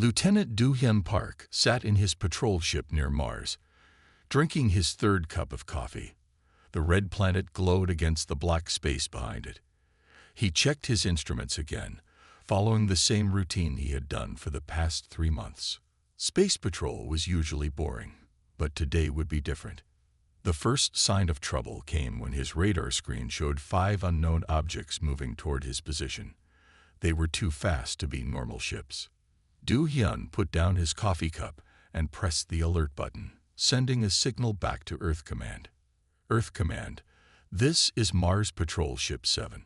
Lieutenant Do-hyun Park sat in his patrol ship near Mars, drinking his third cup of coffee. The red planet glowed against the black space behind it. He checked his instruments again, following the same routine he had done for the past 3 months. Space patrol was usually boring, but today would be different. The first sign of trouble came when his radar screen showed 5 unknown objects moving toward his position. They were too fast to be normal ships. Do-hyun put down his coffee cup and pressed the alert button, sending a signal back to Earth Command. Earth Command, this is Mars Patrol Ship 7.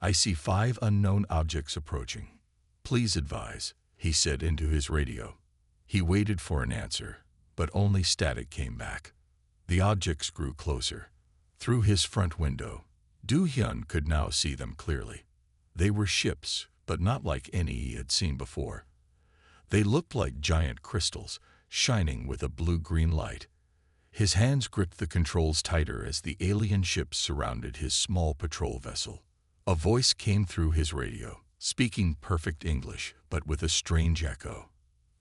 I see 5 unknown objects approaching. Please advise, he said into his radio. He waited for an answer, but only static came back. The objects grew closer. Through his front window, Do-hyun could now see them clearly. They were ships, but not like any he had seen before. They looked like giant crystals, shining with a blue-green light. His hands gripped the controls tighter as the alien ships surrounded his small patrol vessel. A voice came through his radio, speaking perfect English, but with a strange echo.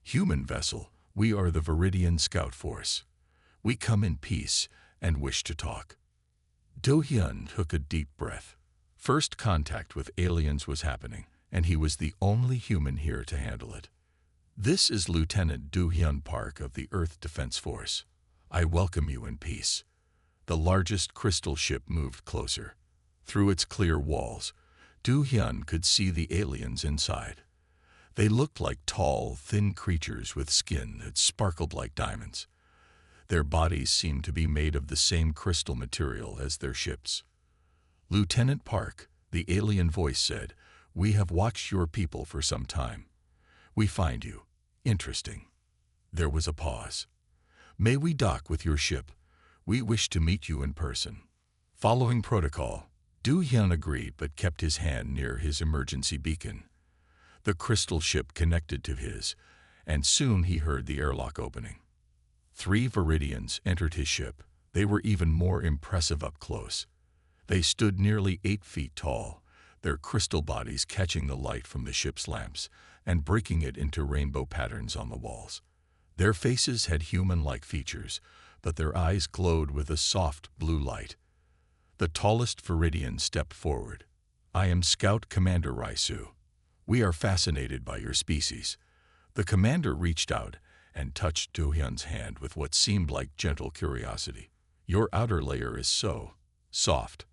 Human vessel, we are the Viridian Scout Force. We come in peace and wish to talk. Do-hyun took a deep breath. First contact with aliens was happening, and he was the only human here to handle it. This is Lieutenant Do-hyun Park of the Earth Defense Force. I welcome you in peace. The largest crystal ship moved closer. Through its clear walls, Do-hyun could see the aliens inside. They looked like tall, thin creatures with skin that sparkled like diamonds. Their bodies seemed to be made of the same crystal material as their ships. Lieutenant Park, the alien voice said, we have watched your people for some time. We find you interesting. There was a pause. May we dock with your ship? We wish to meet you in person. Following protocol, Do-hyun agreed but kept his hand near his emergency beacon. The crystal ship connected to his, and soon he heard the airlock opening. 3 Viridians entered his ship. They were even more impressive up close. They stood nearly 8 feet tall, their crystal bodies catching the light from the ship's lamps and breaking it into rainbow patterns on the walls. Their faces had human-like features, but their eyes glowed with a soft blue light. The tallest Viridian stepped forward. I am Scout Commander Raisu. We are fascinated by your species. The commander reached out and touched Do-hyun's hand with what seemed like gentle curiosity. Your outer layer is so soft.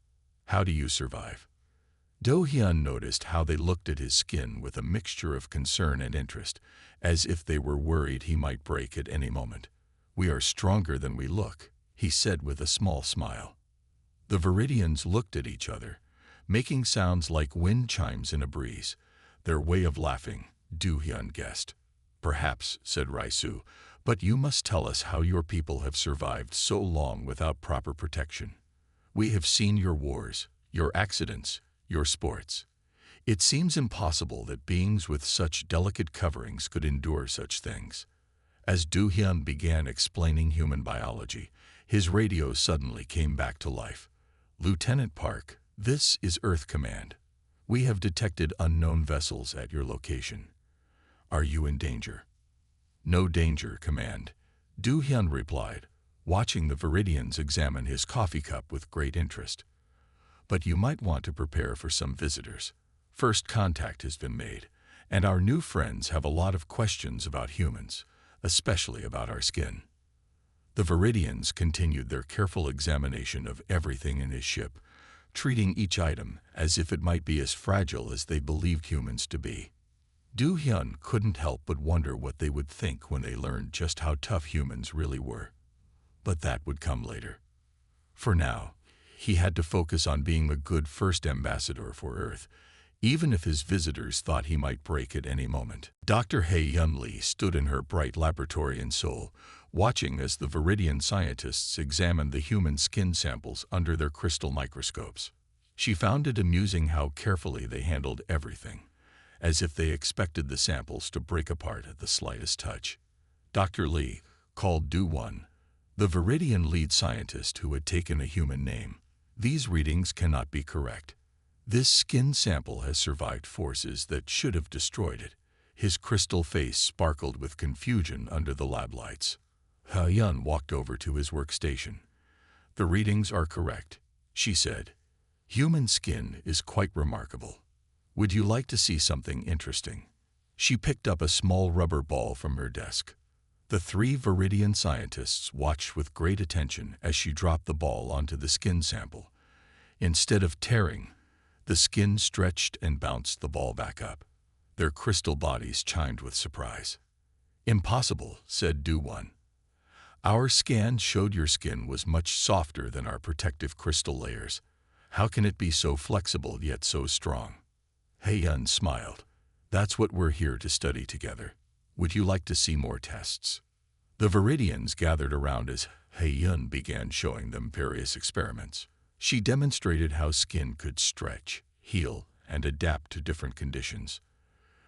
How do you survive? Do-hyun noticed how they looked at his skin with a mixture of concern and interest, as if they were worried he might break at any moment. We are stronger than we look, he said with a small smile. The Viridians looked at each other, making sounds like wind chimes in a breeze. Their way of laughing, Do-hyun guessed. Perhaps, said Raisu, but you must tell us how your people have survived so long without proper protection. We have seen your wars, your accidents, your sports. It seems impossible that beings with such delicate coverings could endure such things. As Do-hyun began explaining human biology, his radio suddenly came back to life. Lieutenant Park, this is Earth Command. We have detected unknown vessels at your location. Are you in danger? No danger, Command, Do-hyun replied, watching the Viridians examine his coffee cup with great interest. But you might want to prepare for some visitors. First contact has been made, and our new friends have a lot of questions about humans, especially about our skin. The Viridians continued their careful examination of everything in his ship, treating each item as if it might be as fragile as they believed humans to be. Do-hyun couldn't help but wonder what they would think when they learned just how tough humans really were. But that would come later. For now, he had to focus on being a good first ambassador for Earth, even if his visitors thought he might break at any moment. Dr. Hae-yun Lee stood in her bright laboratory in Seoul, watching as the Viridian scientists examined the human skin samples under their crystal microscopes. She found it amusing how carefully they handled everything, as if they expected the samples to break apart at the slightest touch. Dr. Lee called Do-won, the Viridian lead scientist who had taken a human name. These readings cannot be correct. This skin sample has survived forces that should have destroyed it. His crystal face sparkled with confusion under the lab lights. Yun walked over to his workstation. "The readings are correct," she said. "Human skin is quite remarkable. Would you like to see something interesting?" She picked up a small rubber ball from her desk. The three Viridian scientists watched with great attention as she dropped the ball onto the skin sample. Instead of tearing, the skin stretched and bounced the ball back up. Their crystal bodies chimed with surprise. "Impossible," said Du-1. "Our scan showed your skin was much softer than our protective crystal layers. How can it be so flexible yet so strong?" Yun smiled. "That's what we're here to study together. Would you like to see more tests?" The Viridians gathered around as Yun began showing them various experiments. She demonstrated how skin could stretch, heal, and adapt to different conditions.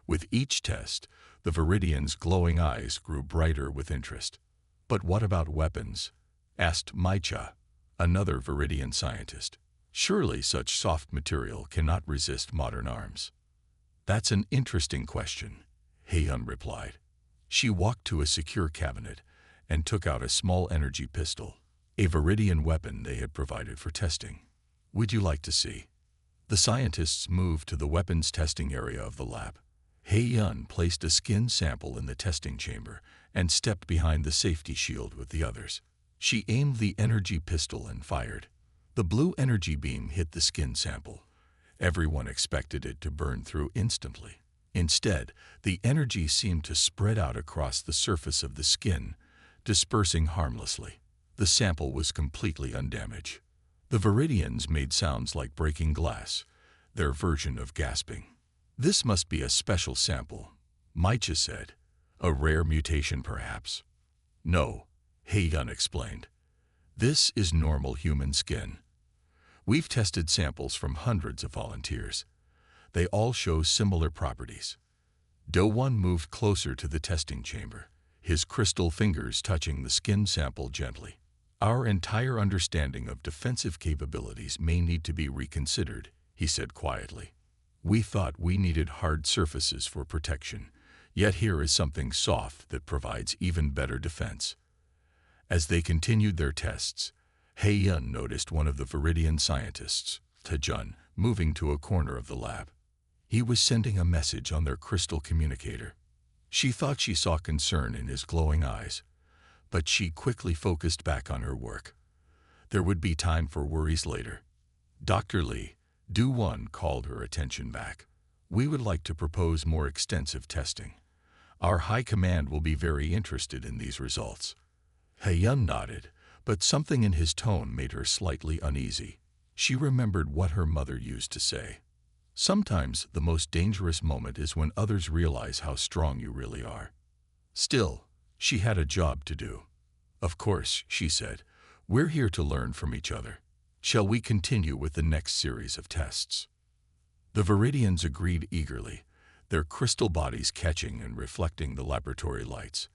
With each test, the Viridians' glowing eyes grew brighter with interest. "But what about weapons?" asked Maicha, another Viridian scientist. "Surely such soft material cannot resist modern arms." "That's an interesting question," Yun replied. She walked to a secure cabinet and took out a small energy pistol, a Viridian weapon they had provided for testing. "Would you like to see?" The scientists moved to the weapons testing area of the lab. Yun placed a skin sample in the testing chamber and stepped behind the safety shield with the others. She aimed the energy pistol and fired. The blue energy beam hit the skin sample. Everyone expected it to burn through instantly. Instead, the energy seemed to spread out across the surface of the skin, dispersing harmlessly. The sample was completely undamaged. The Viridians made sounds like breaking glass, their version of gasping. "This must be a special sample," Maicha said. "A rare mutation, perhaps?" "No," Yun explained. "This is normal human skin. We've tested samples from hundreds of volunteers. They all show similar properties." Do-1 moved closer to the testing chamber, his crystal fingers touching the skin sample gently. "Our entire understanding of defensive capabilities may need to be reconsidered," he said quietly. "We thought we needed hard surfaces for protection, yet here is something soft that provides even better defense." As they continued their tests, Yun noticed one of the Viridian scientists, Tajun, moving to a corner of the lab. He was sending a message on their crystal communicator. She thought she saw concern in his glowing eyes, but she quickly focused back on her work. There would be time for worries later. "Dr. Lee," Du-1 called her attention back. "We would like to propose more extensive testing. Our high command will be very interested in these results." Yun nodded, but something in his tone made her slightly uneasy. She remembered what her mother used to say. "Sometimes the most dangerous moment is when others realize how strong you really are." Still, she had a job to do. "Of course," she said, "we're here to learn from each other. Shall we continue with the next series of tests?" The Viridians agreed eagerly, their crystal bodies catching and reflecting the laboratory lights.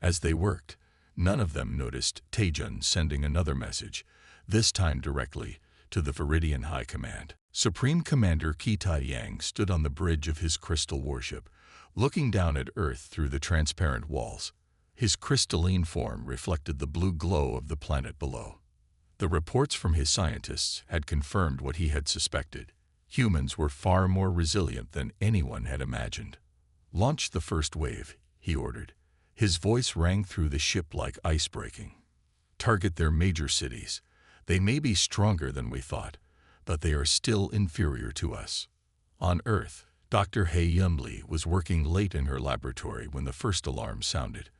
As they worked, none of them noticed Tajun sending another message, this time directly to the Viridian High Command. Supreme Commander Kitai Yang stood on the bridge of his crystal warship, looking down at Earth through the transparent walls. His crystalline form reflected the blue glow of the planet below. The reports from his scientists had confirmed what he had suspected. Humans were far more resilient than anyone had imagined. "Launch the first wave," he ordered. His voice rang through the ship like ice breaking. "Target their major cities. They may be stronger than we thought, but they are still inferior to us." On Earth, Dr. Yun Lee was working late in her laboratory when the first alarm sounded.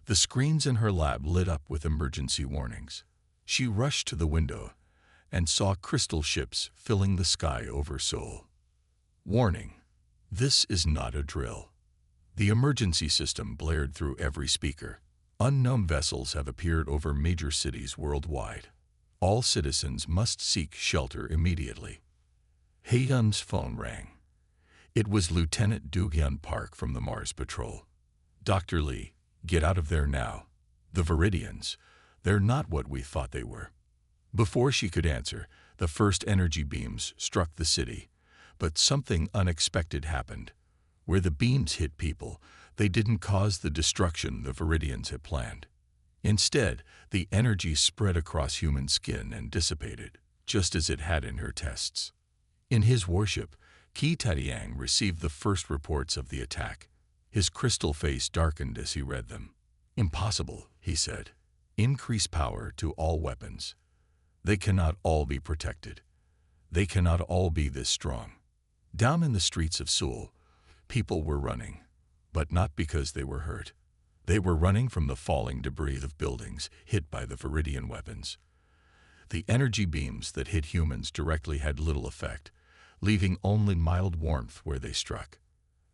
The screens in her lab lit up with emergency warnings. She rushed to the window and saw crystal ships filling the sky over Seoul. "Warning, this is not a drill." The emergency system blared through every speaker. "Unknown vessels have appeared over major cities worldwide. All citizens must seek shelter immediately." Yun's phone rang. It was Lieutenant Do-Hyun Park from the Mars Patrol. "Dr. Lee, get out of there now. The Viridians, they're not what we thought they were." Before she could answer, the first energy beams struck the city, but something unexpected happened. Where the beams hit people, they didn't cause the destruction the Viridians had planned. Instead, the energy spread across human skin and dissipated, just as it had in her tests. In his worship, Qi Tadiang received the first reports of the attack. His crystal face darkened as he read them. "Impossible," he said. "Increase power to all weapons. They cannot all be protected. They cannot all be this strong." Down in the streets of Seoul, people were running, but not because they were hurt. They were running from the falling debris of buildings hit by the Viridian weapons. The energy beams that hit humans directly had little effect, leaving only mild warmth where they struck.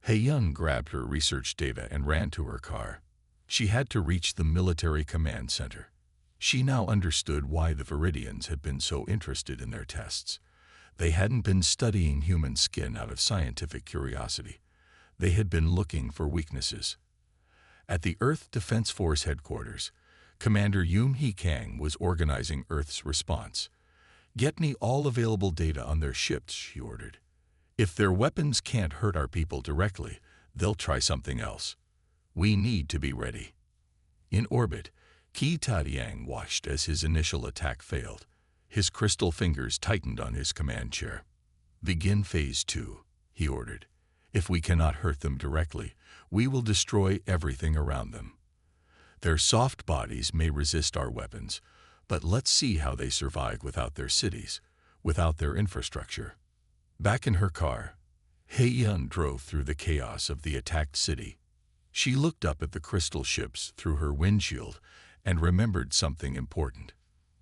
Hae-yun grabbed her research data and ran to her car. She had to reach the military command center. She now understood why the Viridians had been so interested in their tests. They hadn't been studying human skin out of scientific curiosity. They had been looking for weaknesses. At the Earth Defense Force headquarters, Commander Yoon Hee-kang was organizing Earth's response. "Get me all available data on their ships," she ordered. "If their weapons can't hurt our people directly, they'll try something else. We need to be ready." In orbit, Qi Tadiang watched as his initial attack failed. His crystal fingers tightened on his command chair. "Begin Phase 2, he ordered. "If we cannot hurt them directly, we will destroy everything around them. Their soft bodies may resist our weapons, but let's see how they survive without their cities, without their infrastructure." Back in her car, Hae-yun drove through the chaos of the attacked city. She looked up at the crystal ships through her windshield and remembered something important.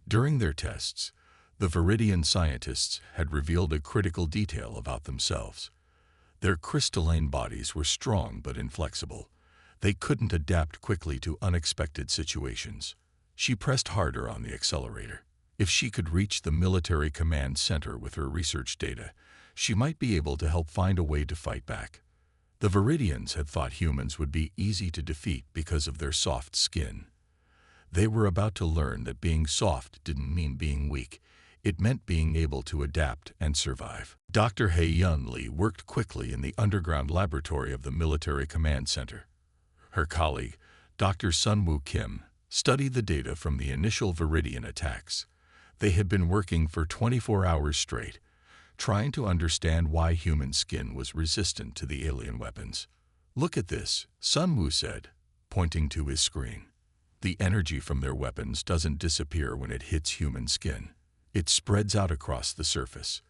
During their tests, the Viridian scientists had revealed a critical detail about themselves. Their crystalline bodies were strong but inflexible. They couldn't adapt quickly to unexpected situations. She pressed harder on the accelerator. If she could reach the military command center with her research data, she might be able to help find a way to fight back. The Viridians had thought humans would be easy to defeat because of their soft skin. They were about to learn that being soft didn't mean being weak. It meant being able to adapt and survive. Dr. Hae-yun Lee worked quickly in the underground laboratory of the military command center. Her colleague, Dr. Sun-woo Kim, studied the data from the initial Viridian attacks. They had been working for 24 hours straight, trying to understand why human skin was resistant to the alien weapons. "Look at this," Sun-woo said, pointing to his screen. "The energy from their weapons doesn't disappear when it hits human skin. It spreads out across the surface."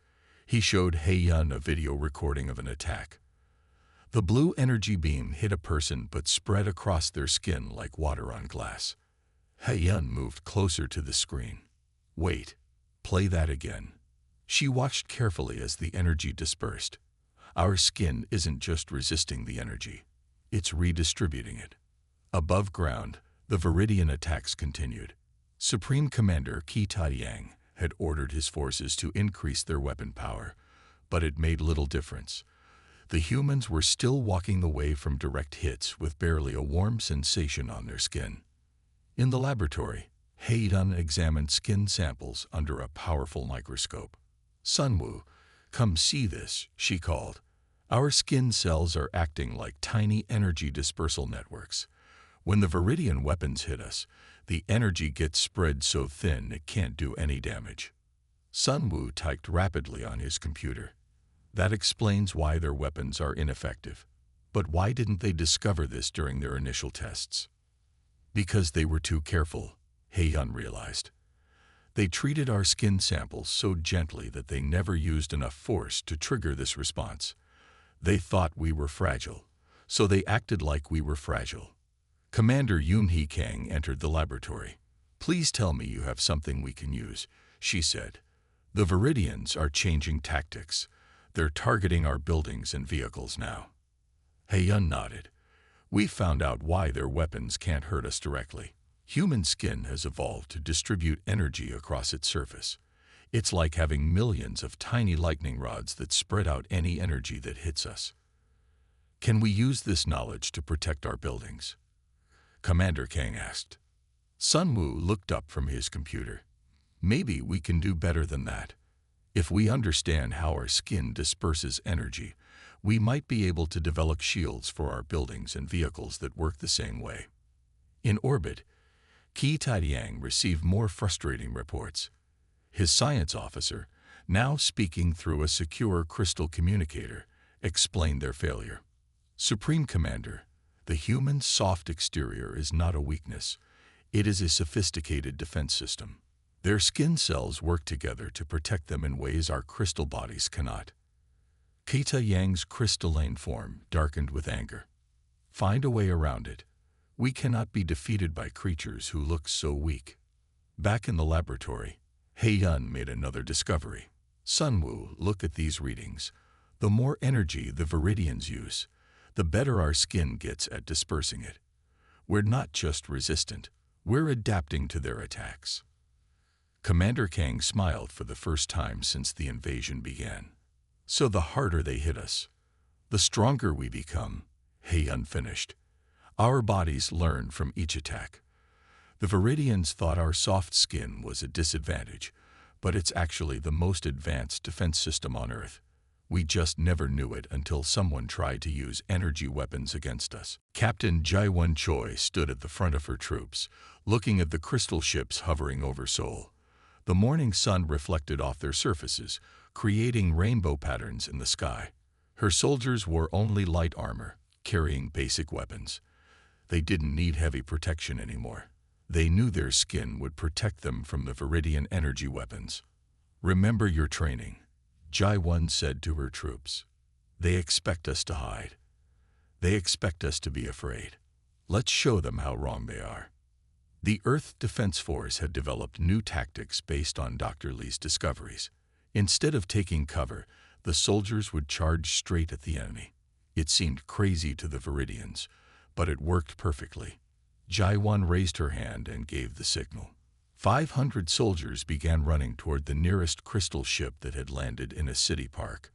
He showed Hae-yun a video recording of an attack. The blue energy beam hit a person but spread across their skin like water on glass. Hae-yun moved closer to the screen. "Wait, play that again." She watched carefully as the energy dispersed. "Our skin isn't just resisting the energy, it's redistributing it." Above ground, the Viridian attacks continued. Supreme Commander Qi Tadiang had ordered his forces to increase their weapon power, but it made little difference. The humans were still walking away from direct hits with barely a warm sensation on their skin. In the laboratory, Hae-yun examined skin samples under a powerful microscope. "Sun-woo, come see this," she called. "Our skin cells are acting like tiny energy dispersal networks. When the Viridian weapons hit us, the energy gets spread so thin it can't do any damage." Sun-woo typed rapidly on his computer. "That explains why their weapons are ineffective. But why didn't they discover this during their initial tests?" "Because they were too careful," Hae-yun realized. "They treated our skin samples so gently that they never used enough force to trigger this response. They thought we were fragile, so they acted like we were fragile." Commander Yoon Hee-kang entered the laboratory. "Please tell me you have something we can use," she said. "The Viridians are changing tactics. They're targeting our buildings and vehicles now." Hae-yun nodded. "We found out why their weapons can't hurt us directly. Human skin has evolved to distribute energy across its surface. It's like having millions of tiny lightning rods that spread out any energy that hits us. Can we use this knowledge to protect our buildings?" Commander Kang asked. Sun-woo looked up from his computer. "Maybe we can do better than that. If we understand how our skin disperses energy, We might be able to develop shields for our buildings and vehicles that work the same way. In orbit, Qi Taiyang received more frustrating reports. His science officer, now speaking through a secure crystal communicator, explained their failure. Supreme Commander, the human's soft exterior is not a weakness. It is a sophisticated defense system. Their skin cells work together to protect them in ways our crystal bodies cannot. Qi Taiyang's crystalline form darkened with anger. Find a way around it. We cannot be defeated by creatures who look so weak. Back in the laboratory, He Yun made another discovery. Sunwoo, look at these readings. The more energy the Viridians use, the better our skin gets at dispersing it. We're not just resistant, we're adapting to their attacks. Commander Kang smiled for the first time since the invasion began. So the harder they hit us, the stronger we become, He Yun finished. Our bodies learn from each attack. The Viridians thought our soft skin was a disadvantage, but it's actually the most advanced defense system on Earth. We just never knew it until someone tried to use energy weapons against us. Captain Jaiwan Choi stood at the front of her troops, looking at the crystal ships hovering over Seoul. The morning sun reflected off their surfaces, creating rainbow patterns in the sky. Her soldiers wore only light armor, carrying basic weapons. They didn't need heavy protection anymore. They knew their skin would protect them from the Viridian energy weapons. Remember your training, Jaiwan said to her troops. They expect us to hide. They expect us to be afraid. Let's show them how wrong they are. The Earth Defense Force had developed new tactics based on Dr. Li's discoveries. Instead of taking cover, the soldiers would charge straight at the enemy. It seemed crazy to the Viridians, but it worked perfectly. Jaiwan raised her hand and gave the signal. 500 soldiers began running toward the nearest crystal ship that had landed in a city park.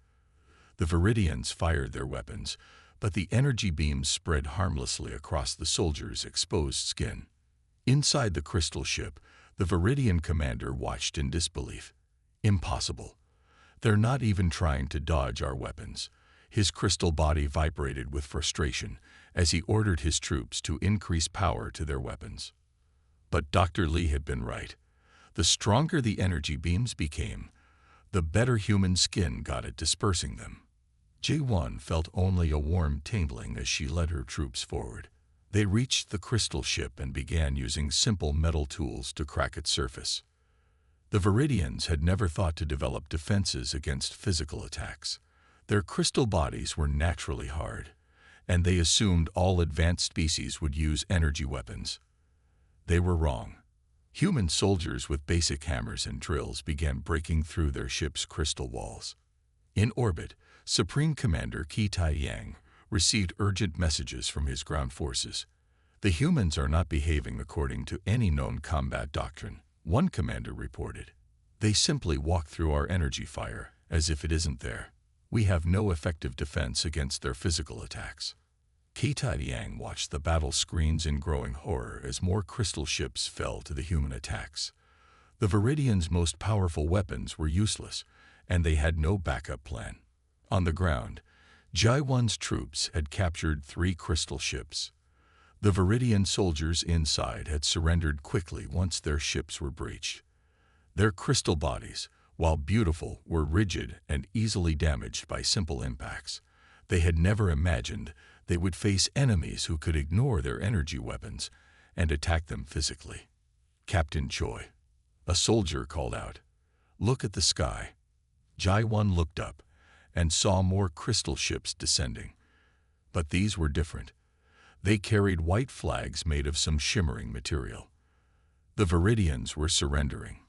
The Viridians fired their weapons, but the energy beams spread harmlessly across the soldiers' exposed skin. Inside the crystal ship, the Viridian commander watched in disbelief. Impossible. They're not even trying to dodge our weapons. His crystal body vibrated with frustration as he ordered his troops to increase power to their weapons. But Dr. Li had been right. The stronger the energy beams became, the better human skin got at dispersing them. Jae-won felt only a warm tingling as she led her troops forward. They reached the crystal ship and began using simple metal tools to crack its surface. The Viridians had never thought to develop defenses against physical attacks. Their crystal bodies were naturally hard, and they assumed all advanced species would use energy weapons. They were wrong. Human soldiers with basic hammers and drills began breaking through their ship's crystal walls. In orbit, Supreme Commander Qi Taiyang received urgent messages from his ground forces. The humans are not behaving according to any known combat doctrine, one commander reported. They simply walk through our energy fire as if it isn't there. We have no effective defense against their physical attacks. Qi Taiyang watched the battle screens in growing horror as more crystal ships fell to the human attacks. The Viridians' most powerful weapons were useless, and they had no backup plan. On the ground, Jaiwan's troops had captured 3 crystal ships. The Viridian soldiers inside had surrendered quickly once their ships were breached. Their crystal bodies, while beautiful, were rigid and easily damaged by simple impacts. They had never imagined they would face enemies who could ignore their energy weapons and attack them physically. Captain Choi, a soldier, called out, "Look at the sky." Jaiwan looked up and saw more crystal ships descending. But these were different. They carried white flags made of some shimmering material. The Viridians were surrendering.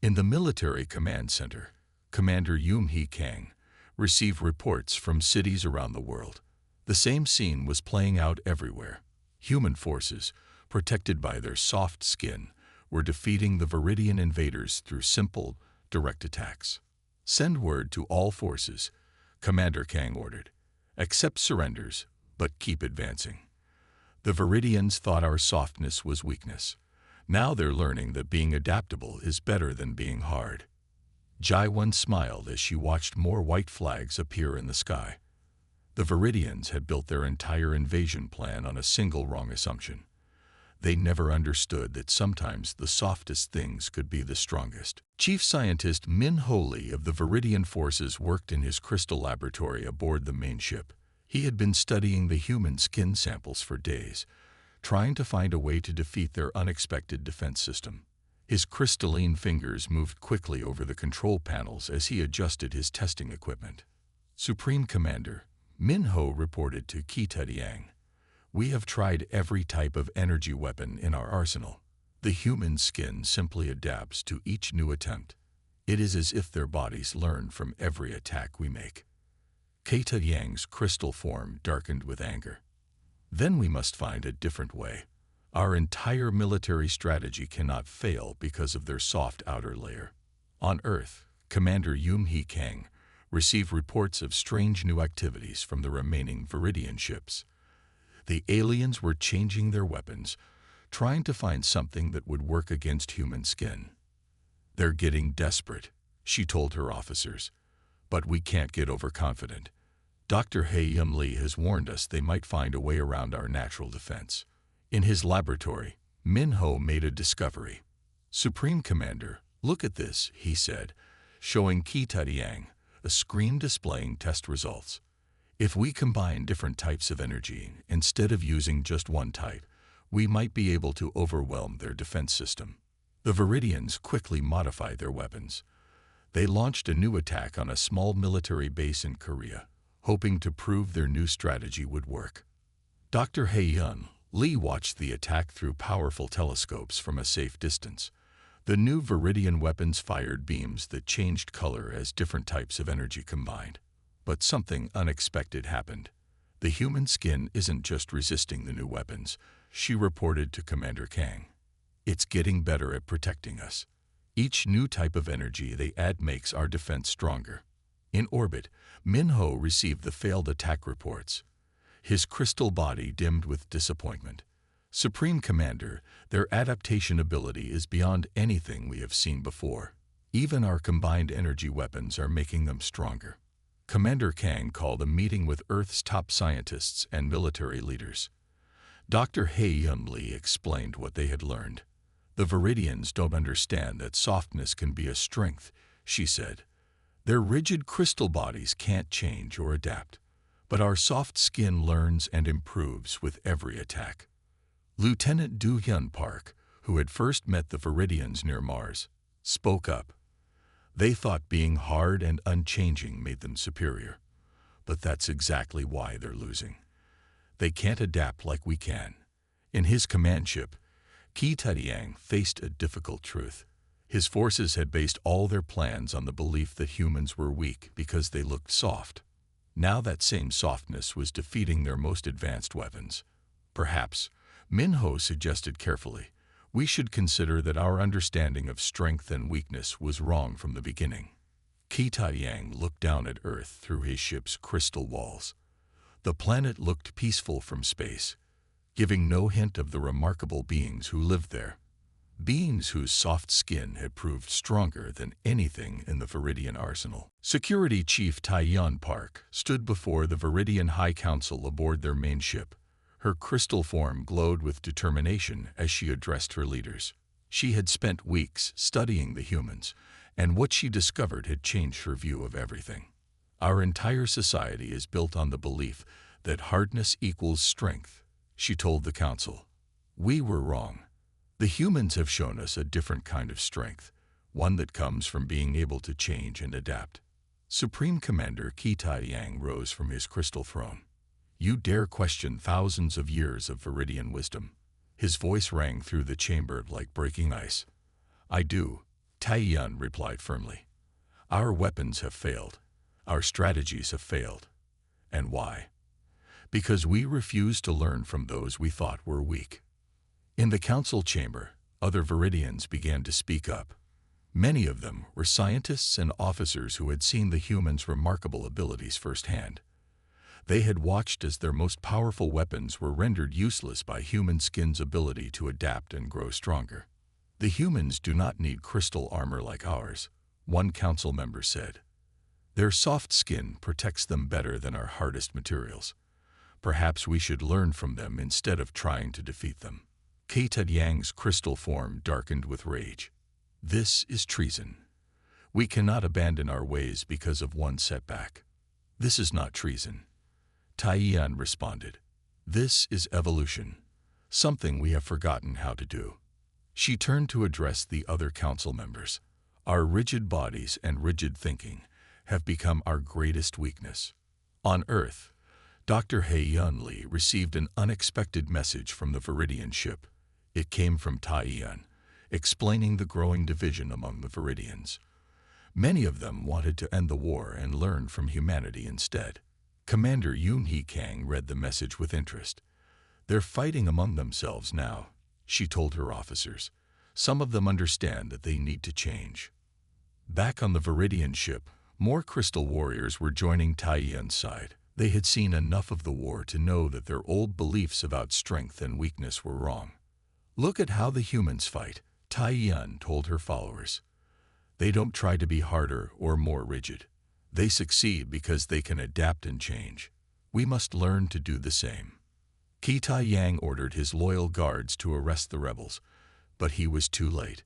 In the military command center, Commander Yoon-hee Kang received reports from cities around the world. The same scene was playing out everywhere. Human forces, protected by their soft skin, were defeating the Viridian invaders through simple, direct attacks. "Send word to all forces," Commander Kang ordered. "Accept surrenders, but keep advancing." The Viridians thought our softness was weakness. Now they're learning that being adaptable is better than being hard. Jaiwan smiled as she watched more white flags appear in the sky. The Viridians had built their entire invasion plan on a single wrong assumption. They never understood that sometimes the softest things could be the strongest. Chief Scientist Min Ho Lee of the Viridian Forces worked in his crystal laboratory aboard the main ship. He had been studying the human skin samples for days, trying to find a way to defeat their unexpected defense system. His crystalline fingers moved quickly over the control panels as he adjusted his testing equipment. Supreme Commander, Min Ho reported to Kita Yang. We have tried every type of energy weapon in our arsenal. The human skin simply adapts to each new attempt. It is as if their bodies learn from every attack we make. Kita Yang's crystal form darkened with anger. Then we must find a different way. Our entire military strategy cannot fail because of their soft outer layer. On Earth, Commander Yum Hee Kang received reports of strange new activities from the remaining Viridian ships. The aliens were changing their weapons, trying to find something that would work against human skin. They're getting desperate, she told her officers. But we can't get overconfident. Dr. Hae-Yum Lee has warned us they might find a way around our natural defense. In his laboratory, Min Ho made a discovery. Supreme Commander, look at this, he said, showing Kita Yang a screen displaying test results. If we combine different types of energy instead of using just one type, we might be able to overwhelm their defense system. The Viridians quickly modified their weapons. They launched a new attack on a small military base in Korea, hoping to prove their new strategy would work. Dr. Hae-Yun Lee watched the attack through powerful telescopes from a safe distance. The new Viridian weapons fired beams that changed color as different types of energy combined. But something unexpected happened. The human skin isn't just resisting the new weapons, she reported to Commander Kang. It's getting better at protecting us. Each new type of energy they add makes our defense stronger. In orbit, Min Ho received the failed attack reports. His crystal body dimmed with disappointment. Supreme Commander, their adaptation ability is beyond anything we have seen before. Even our combined energy weapons are making them stronger. Commander Kang called a meeting with Earth's top scientists and military leaders. Dr. Hae-Yum Lee explained what they had learned. The Viridians don't understand that softness can be a strength, she said. Their rigid crystal bodies can't change or adapt, but our soft skin learns and improves with every attack. Lieutenant Do Hyun Park, who had first met the Viridians near Mars, spoke up. They thought being hard and unchanging made them superior, but that's exactly why they're losing. They can't adapt like we can. In his command ship, Ki Taediang faced a difficult truth. His forces had based all their plans on the belief that humans were weak because they looked soft. Now that same softness was defeating their most advanced weapons. Perhaps, Min Ho suggested carefully, we should consider that our understanding of strength and weakness was wrong from the beginning. Ki Taediang looked down at Earth through his ship's crystal walls. The planet looked peaceful from space, giving no hint of the remarkable beings who lived there. Beings whose soft skin had proved stronger than anything in the Viridian arsenal. Security Chief Taeyeon Park stood before the Viridian High Council aboard their main ship. Her crystal form glowed with determination as she addressed her leaders. She had spent weeks studying the humans, and what she discovered had changed her view of everything. Our entire society is built on the belief that hardness equals strength, she told the council. We were wrong. The humans have shown us a different kind of strength, one that comes from being able to change and adapt. Supreme Commander Ki Taediang rose from his crystal throne. You dare question thousands of years of Viridian wisdom. His voice rang through the chamber like breaking ice. I do, Taeyeon replied firmly. Our weapons have failed. Our strategies have failed. And why? Because we refuse to learn from those we thought were weak. In the council chamber, other Viridians began to speak up. Many of them were scientists and officers who had seen the humans' remarkable abilities firsthand. They had watched as their most powerful weapons were rendered useless by human skin's ability to adapt and grow stronger. The humans do not need crystal armor like ours, one council member said. Their soft skin protects them better than our hardest materials. Perhaps we should learn from them instead of trying to defeat them. Keita Yang's crystal form darkened with rage. This is treason. We cannot abandon our ways because of one setback. This is not treason. Taiyan responded. This is evolution, something we have forgotten how to do. She turned to address the other council members. Our rigid bodies and rigid thinking have become our greatest weakness. On Earth, Dr. He-Yun Lee received an unexpected message from the Viridian ship. It came from Taiyan, explaining the growing division among the Viridians. Many of them wanted to end the war and learn from humanity instead. Commander Yun He Kang read the message with interest. They're fighting among themselves now, she told her officers. Some of them understand that they need to change. Back on the Viridian ship, more crystal warriors were joining Taiyan's side. They had seen enough of the war to know that their old beliefs about strength and weakness were wrong. Look at how the humans fight, Taiyan told her followers. They don't try to be harder or more rigid. They succeed because they can adapt and change. We must learn to do the same. Keita Yang ordered his loyal guards to arrest the rebels, but he was too late.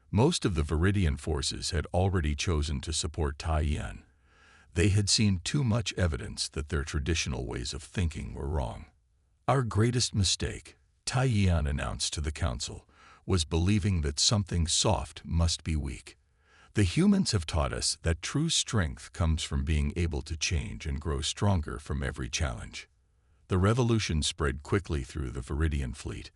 Most of the Viridian forces had already chosen to support Taiyan. They had seen too much evidence that their traditional ways of thinking were wrong. Our greatest mistake, Taiyan announced to the council, was believing that something soft must be weak. The humans have taught us that true strength comes from being able to change and grow stronger from every challenge. The revolution spread quickly through the Viridian fleet.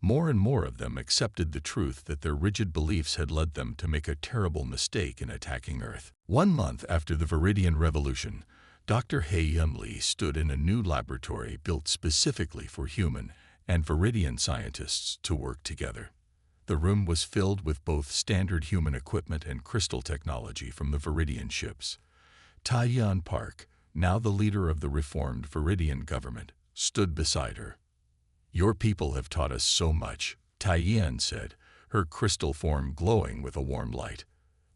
More and more of them accepted the truth that their rigid beliefs had led them to make a terrible mistake in attacking Earth. 1 month after the Viridian Revolution, Dr. He-Yun Lee stood in a new laboratory built specifically for human and Viridian scientists to work together. The room was filled with both standard human equipment and crystal technology from the Viridian ships. Taiyan Park, now the leader of the reformed Viridian government, stood beside her. Your people have taught us so much, Taiyan said, her crystal form glowing with a warm light.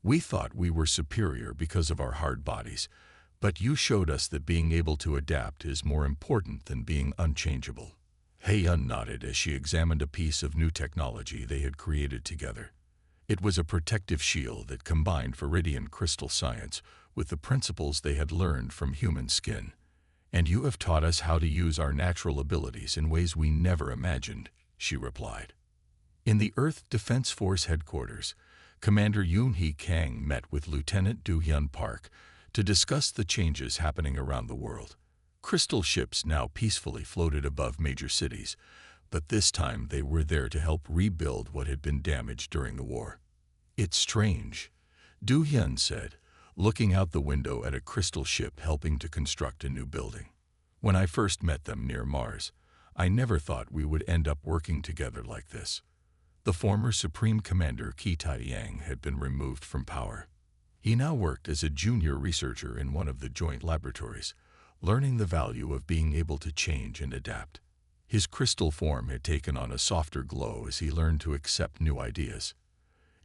We thought we were superior because of our hard bodies, but you showed us that being able to adapt is more important than being unchangeable. He-Yun nodded as she examined a piece of new technology they had created together. It was a protective shield that combined Viridian crystal science with the principles they had learned from human skin. And you have taught us how to use our natural abilities in ways we never imagined, she replied. In the Earth Defense Force headquarters, Commander Yun He Kang met with Lieutenant Do-Hyun Park to discuss the changes happening around the world. Crystal ships now peacefully floated above major cities, but this time they were there to help rebuild what had been damaged during the war. It's strange, Do-Hyun said, looking out the window at a crystal ship helping to construct a new building. When I first met them near Mars, I never thought we would end up working together like this. The former Supreme Commander Keita Yang had been removed from power. He now worked as a junior researcher in one of the joint laboratories, learning the value of being able to change and adapt. His crystal form had taken on a softer glow as he learned to accept new ideas.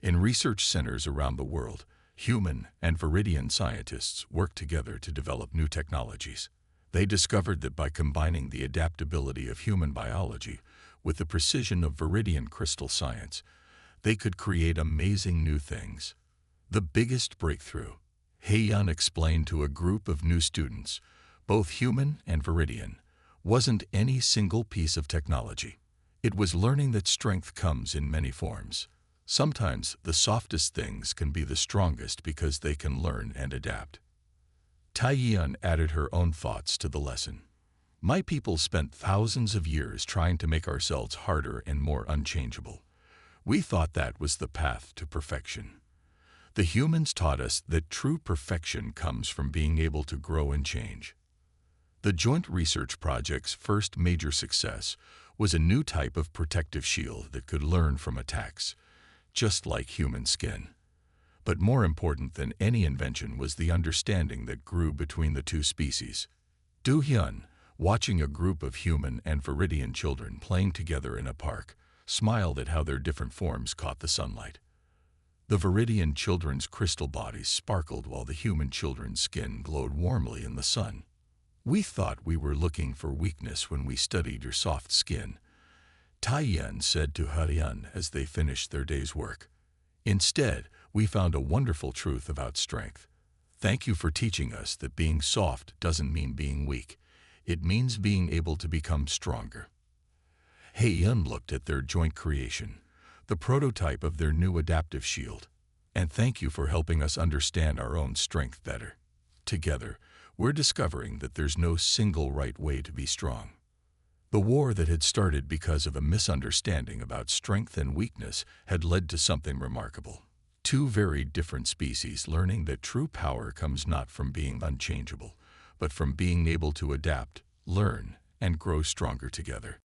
In research centers around the world, human and Viridian scientists worked together to develop new technologies. They discovered that by combining the adaptability of human biology with the precision of Viridian crystal science, they could create amazing new things. The biggest breakthrough, He-Yun explained to a group of new students, both human and Viridian, wasn't any single piece of technology. It was learning that strength comes in many forms. Sometimes the softest things can be the strongest because they can learn and adapt. Taiyan added her own thoughts to the lesson. My people spent thousands of years trying to make ourselves harder and more unchangeable. We thought that was the path to perfection. The humans taught us that true perfection comes from being able to grow and change. The joint research project's first major success was a new type of protective shield that could learn from attacks, just like human skin. But more important than any invention was the understanding that grew between the two species. Do-Hyun, watching a group of human and Viridian children playing together in a park, smiled at how their different forms caught the sunlight. The Viridian children's crystal bodies sparkled while the human children's skin glowed warmly in the sun. "We thought we were looking for weakness when we studied your soft skin," Taiyan said to Harian as they finished their day's work. "Instead, we found a wonderful truth about strength. Thank you for teaching us that being soft doesn't mean being weak. It means being able to become stronger." Heian looked at their joint creation, the prototype of their new adaptive shield. "And thank you for helping us understand our own strength better. Together, we're discovering that there's no single right way to be strong." The war that had started because of a misunderstanding about strength and weakness had led to something remarkable. Two very different species learning that true power comes not from being unchangeable, but from being able to adapt, learn, and grow stronger together.